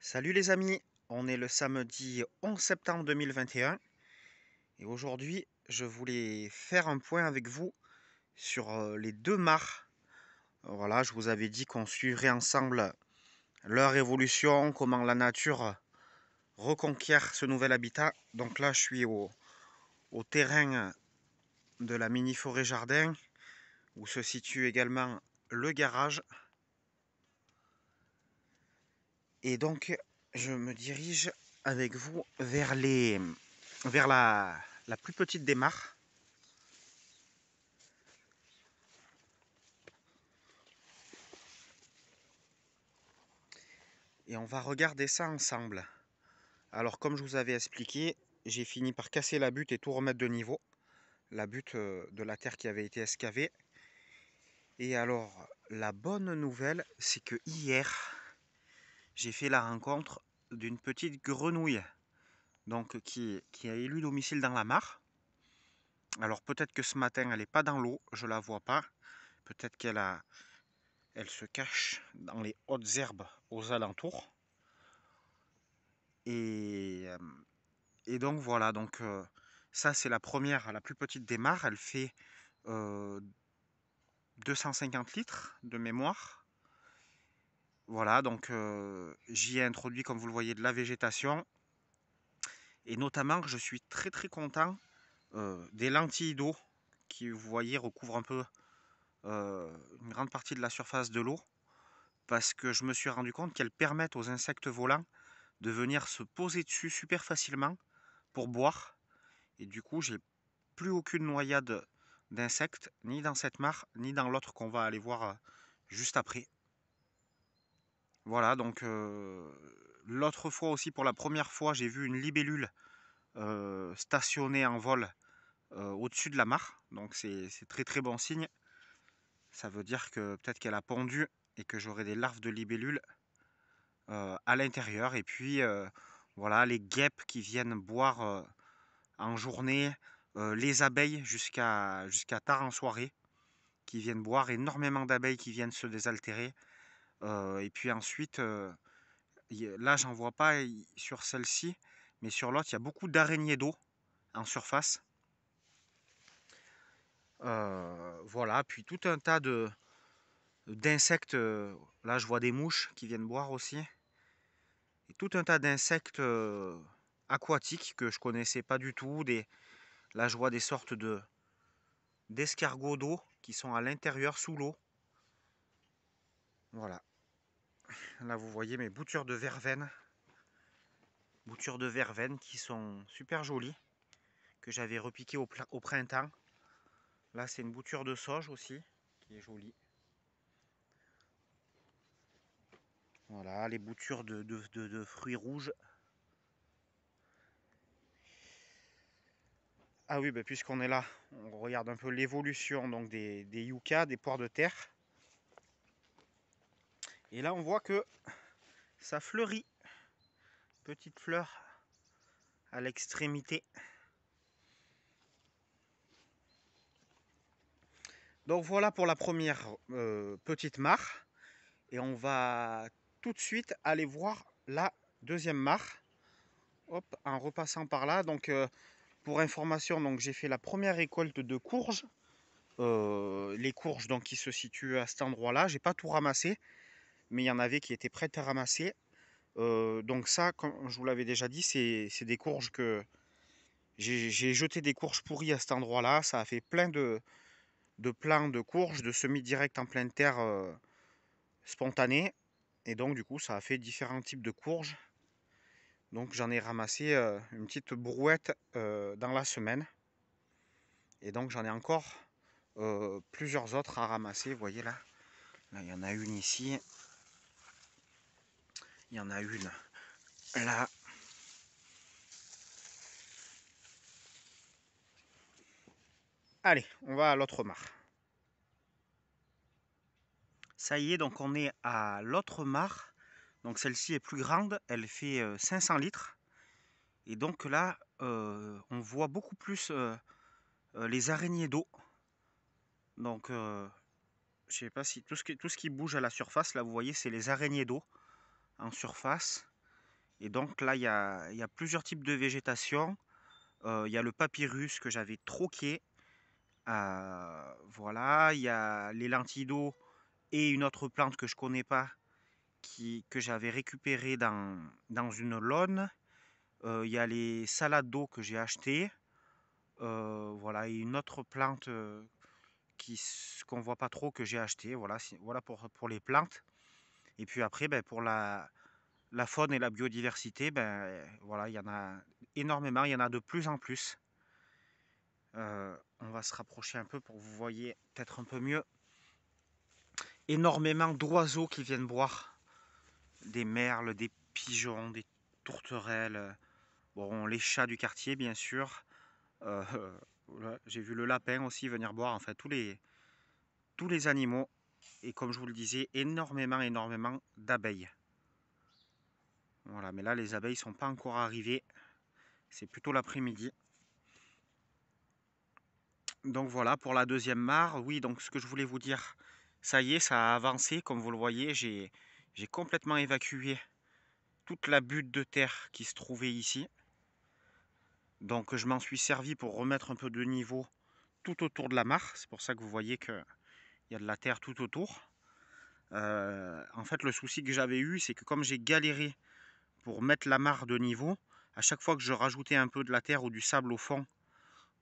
Salut les amis, on est le samedi 11 septembre 2021 et aujourd'hui je voulais faire un point avec vous sur les deux mares. Voilà, je vous avais dit qu'on suivrait ensemble leur évolution, comment la nature reconquiert ce nouvel habitat. Donc là je suis au terrain de la mini-forêt jardin où se situe également le garage. Et donc je me dirige avec vous vers la plus petite des mares. Et on va regarder ça ensemble. Alors comme je vous avais expliqué, j'ai fini par casser la butte et tout remettre de niveau. La butte de la terre qui avait été excavée. Et alors, la bonne nouvelle, c'est que hier, j'ai fait la rencontre d'une petite grenouille. Donc qui a élu domicile dans la mare. Alors peut-être que ce matin, elle n'est pas dans l'eau, je la vois pas. Peut-être elle se cache dans les hautes herbes aux alentours. Et, euh, Et donc voilà, ça c'est la première, la plus petite des mares, elle fait 250 litres de mémoire. Voilà, j'y ai introduit, comme vous le voyez, de la végétation. Et notamment, je suis très content des lentilles d'eau qui, vous voyez, recouvrent un peu une grande partie de la surface de l'eau. Parce que je me suis rendu compte qu'elles permettent aux insectes volants de venir se poser dessus super facilement pour boire. Et du coup, j'ai plus aucune noyade d'insectes, ni dans cette mare, ni dans l'autre qu'on va aller voir juste après. Voilà, l'autre fois aussi, pour la première fois, j'ai vu une libellule stationnée en vol au-dessus de la mare. Donc c'est très bon signe. Ça veut dire que peut-être qu'elle a pondu et que j'aurai des larves de libellule à l'intérieur. Et puis voilà, les guêpes qui viennent boire en journée, les abeilles jusqu'à tard en soirée, qui viennent boire, énormément d'abeilles qui viennent se désaltérer. Et puis ensuite, là j'en vois pas sur celle-ci, mais sur l'autre, il y a beaucoup d'araignées d'eau en surface. Voilà, puis tout un tas d'insectes. Là, je vois des mouches qui viennent boire aussi. Et tout un tas d'insectes aquatiques que je connaissais pas du tout. Là, je vois des sortes d'escargots d'eau qui sont à l'intérieur, sous l'eau. Voilà. Là, vous voyez mes boutures de verveine. Boutures de verveine qui sont super jolies, que j'avais repiquées au printemps. Là, c'est une bouture de sauge aussi, qui est jolie. Voilà, les boutures de fruits rouges. Ah oui, bah, puisqu'on est là, on regarde un peu l'évolution donc des yuccas, des poires de terre. Et là, on voit que ça fleurit. Petite fleur à l'extrémité. Donc voilà pour la première petite mare. Et on va tout de suite aller voir la deuxième mare. Hop, en repassant par là. Pour information, j'ai fait la première récolte de courges. Les courges qui se situent à cet endroit-là. J'ai pas tout ramassé, mais il y en avait qui étaient prêtes à ramasser. Donc ça, comme je vous l'avais déjà dit, c'est des courges que j'ai jeté des courges pourries à cet endroit-là. Ça a fait plein de plants de courges, de semis directs en pleine terre spontanés. Et donc du coup, ça a fait différents types de courges. Donc j'en ai ramassé une petite brouette dans la semaine. Et donc j'en ai encore plusieurs autres à ramasser. Vous voyez là, il y en a une ici. Il y en a une là. Allez, on va à l'autre mare. Ça y est, donc on est à l'autre mare. Donc celle-ci est plus grande, elle fait 500 litres. Et donc là, on voit beaucoup plus les araignées d'eau. Je sais pas si tout ce qui bouge à la surface, là vous voyez, c'est les araignées d'eau en surface. Et donc là, il y a plusieurs types de végétation. Il y a le papyrus que j'avais troqué. Voilà, il y a les lentilles d'eau et une autre plante que je connais pas que j'avais récupéré dans une laune. Il y a les salades d'eau que j'ai achetées. Voilà, et une autre plante qu'on voit pas trop que j'ai acheté. Voilà, voilà pour les plantes. Et puis après, ben, pour la faune et la biodiversité, ben, voilà, il y en a énormément, il y en a de plus en plus. On va se rapprocher un peu pour que vous voyez peut-être un peu mieux. Énormément d'oiseaux qui viennent boire. Des merles, des pigeons, des tourterelles. Bon, les chats du quartier, bien sûr. Euh, voilà, j'ai vu le lapin aussi venir boire. Enfin, tous les animaux. Et comme je vous le disais, énormément d'abeilles. Voilà, mais là, les abeilles sont pas encore arrivées. C'est plutôt l'après-midi. Donc voilà, pour la deuxième mare. Oui, donc ce que je voulais vous dire, ça y est, ça a avancé. Comme vous le voyez, j'ai complètement évacué toute la butte de terre qui se trouvait ici. Donc je m'en suis servi pour remettre un peu de niveau tout autour de la mare. C'est pour ça que vous voyez qu'il y a de la terre tout autour. En fait, le souci que j'avais eu, c'est que comme j'ai galéré pour mettre la mare de niveau, à chaque fois que je rajoutais un peu de la terre ou du sable au fond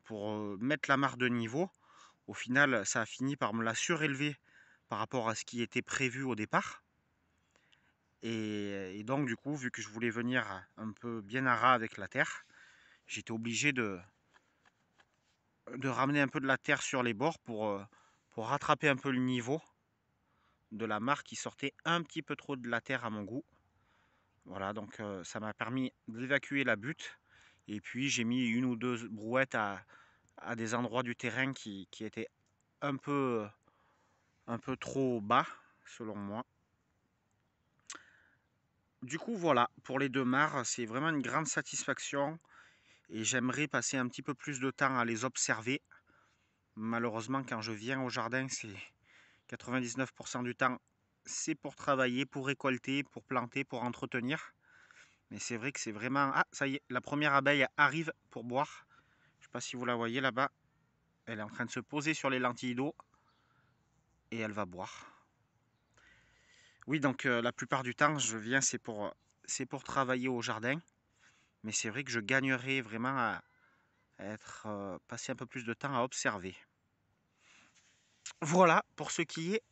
pour mettre la mare de niveau, au final, ça a fini par me la surélever par rapport à ce qui était prévu au départ. Et donc, du coup, vu que je voulais venir un peu bien à ras avec la terre, j'étais obligé de ramener un peu de la terre sur les bords pour rattraper un peu le niveau de la mare qui sortait un petit peu trop de la terre à mon goût. Voilà, donc ça m'a permis d'évacuer la butte. Et puis j'ai mis une ou deux brouettes à des endroits du terrain qui étaient un peu trop bas, selon moi. Du coup, voilà, pour les deux mares, c'est vraiment une grande satisfaction. Et j'aimerais passer un petit peu plus de temps à les observer. Malheureusement, quand je viens au jardin, c'est 99% du temps, c'est pour travailler, pour récolter, pour planter, pour entretenir. Mais c'est vrai que c'est vraiment... Ah, ça y est, la première abeille arrive pour boire. Je ne sais pas si vous la voyez là-bas. Elle est en train de se poser sur les lentilles d'eau. Et elle va boire. Oui, donc la plupart du temps, je viens, c'est pour travailler au jardin. Mais c'est vrai que je gagnerais vraiment à passer un peu plus de temps à observer. Voilà pour ce qui est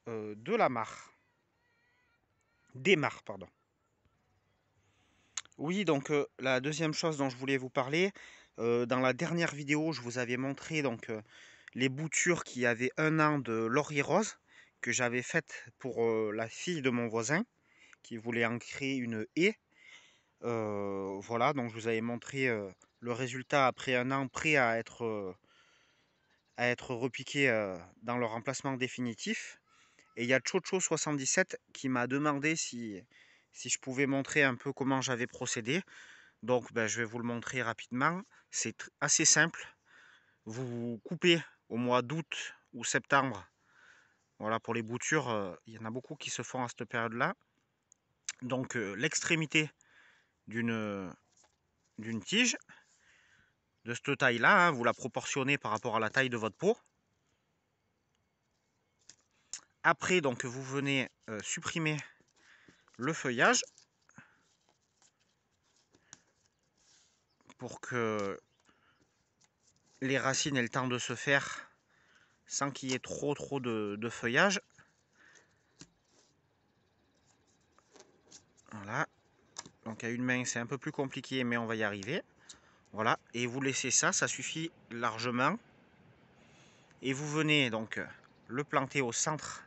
de la mare. Des mares, pardon. Oui, donc la deuxième chose dont je voulais vous parler, dans la dernière vidéo, je vous avais montré donc les boutures qui avaient 1 an de laurier rose que j'avais faites pour la fille de mon voisin qui voulait en créer une haie. Voilà, donc je vous avais montré le résultat après 1 an prêt à être repiqué dans leur emplacement définitif. Et il y a Chocho77 qui m'a demandé si je pouvais montrer un peu comment j'avais procédé. Donc ben, je vais vous le montrer rapidement. C'est assez simple. Vous coupez au mois d'août ou septembre. Voilà, pour les boutures, il y en a beaucoup qui se font à cette période-là. Donc l'extrémité d'une tige de cette taille-là, hein, vous la proportionnez par rapport à la taille de votre pot. Après, donc, vous venez supprimer le feuillage pour que les racines aient le temps de se faire sans qu'il y ait trop de feuillage. Voilà. Donc à une main, c'est un peu plus compliqué, mais on va y arriver. Voilà. Et vous laissez ça, ça suffit largement. Et vous venez donc le planter au centre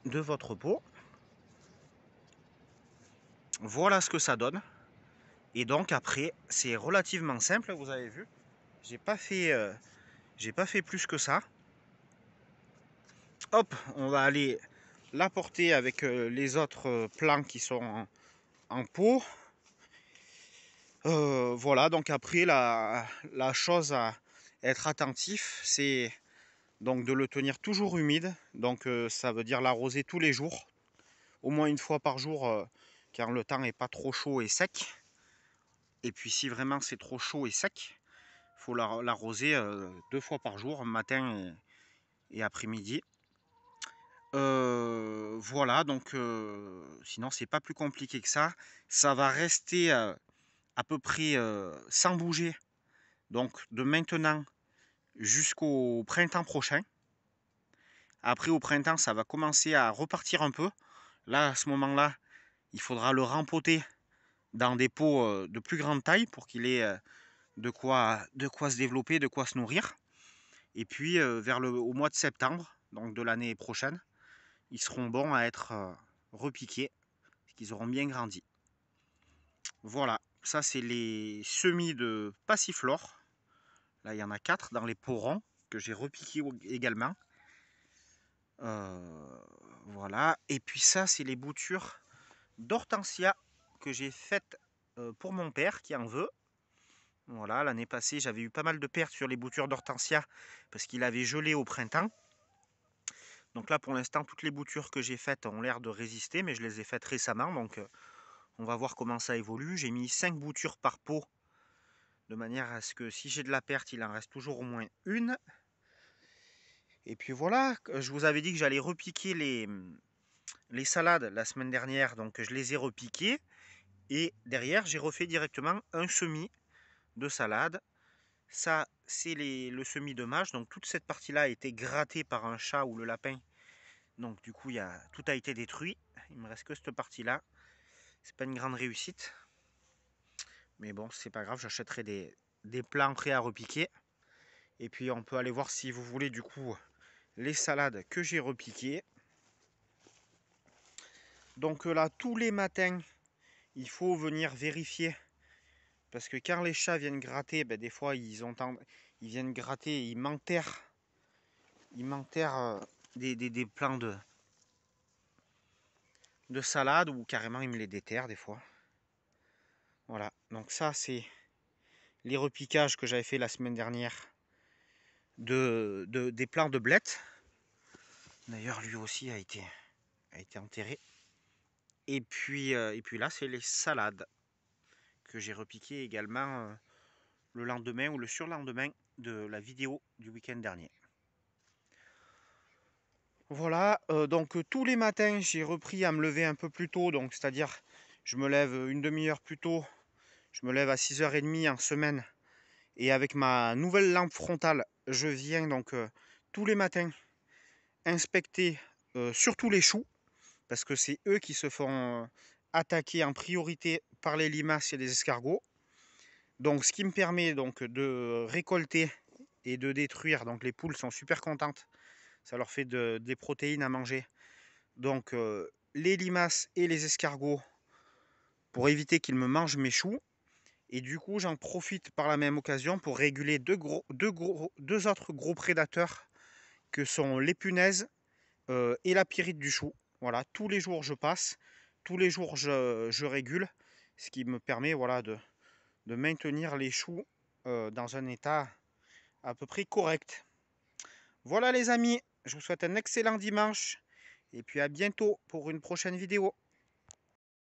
de votre pot. Voilà ce que ça donne. Et donc après, c'est relativement simple, vous avez vu. J'ai pas fait plus que ça. Hop, on va aller l'apporter avec les autres plants qui sont en pot. Voilà, donc après la chose à être attentif, c'est donc de le tenir toujours humide. Donc ça veut dire l'arroser tous les jours, au moins une fois par jour, car le temps n'est pas trop chaud et sec. Et puis si vraiment c'est trop chaud et sec, il faut l'arroser 2 fois par jour, matin et après-midi. Voilà, donc sinon c'est pas plus compliqué que ça. Ça va rester à peu près sans bouger, donc de maintenant jusqu'au printemps prochain. Après au printemps ça va commencer à repartir un peu. Là à ce moment-là, il faudra le rempoter dans des pots de plus grande taille pour qu'il ait de quoi se développer, de quoi se nourrir. Et puis au mois de septembre, donc de l'année prochaine, ils seront bons à être repiqués, parce qu'ils auront bien grandi. Voilà, ça c'est les semis de passiflore. Là il y en a 4 dans les pots ronds que j'ai repiqués également. Voilà, et puis ça c'est les boutures d'hortensia que j'ai faites pour mon père qui en veut. Voilà, l'année passée j'avais eu pas mal de pertes sur les boutures d'hortensia parce qu'il avait gelé au printemps. Donc là pour l'instant toutes les boutures que j'ai faites ont l'air de résister, mais je les ai faites récemment, donc on va voir comment ça évolue. J'ai mis 5 boutures par pot, de manière à ce que si j'ai de la perte, il en reste toujours au moins une. Et puis voilà, je vous avais dit que j'allais repiquer les salades la semaine dernière, donc je les ai repiquées. Et derrière, j'ai refait directement un semis de salade. Ça, c'est le semis de mâche. Donc toute cette partie-là a été grattée par un chat ou le lapin. Donc du coup, tout a été détruit. Il me reste que cette partie-là. C'est pas une grande réussite. Mais bon, c'est pas grave, j'achèterai des plants prêts à repiquer. Et puis on peut aller voir si vous voulez du coup les salades que j'ai repiquées. Donc là, tous les matins, il faut venir vérifier. Parce que quand les chats viennent gratter, ben, des fois ils viennent gratter et ils m'enterrent. Ils m'enterrent des plants de salade, ou carrément ils me les déterrent des fois. Voilà, donc ça c'est les repiquages que j'avais fait la semaine dernière des plants de blettes. D'ailleurs lui aussi a été enterré. Et puis là c'est les salades que j'ai repiquées également le lendemain ou le surlendemain de la vidéo du week-end dernier. Voilà, donc tous les matins j'ai repris à me lever un peu plus tôt, donc c'est-à-dire je me lève une demi-heure plus tôt, je me lève à 6h30 en semaine, et avec ma nouvelle lampe frontale, je viens donc tous les matins inspecter surtout les choux, parce que c'est eux qui se font attaquer en priorité par les limaces et les escargots. Donc ce qui me permet donc de récolter et de détruire, donc les poules sont super contentes, ça leur fait des protéines à manger. Donc les limaces et les escargots pour éviter qu'ils me mangent mes choux. Et du coup j'en profite par la même occasion pour réguler deux autres gros prédateurs que sont les punaises et la pyrite du chou. Voilà, tous les jours je passe, tous les jours je régule, ce qui me permet voilà, de maintenir les choux dans un état à peu près correct. Voilà les amis, je vous souhaite un excellent dimanche et puis à bientôt pour une prochaine vidéo.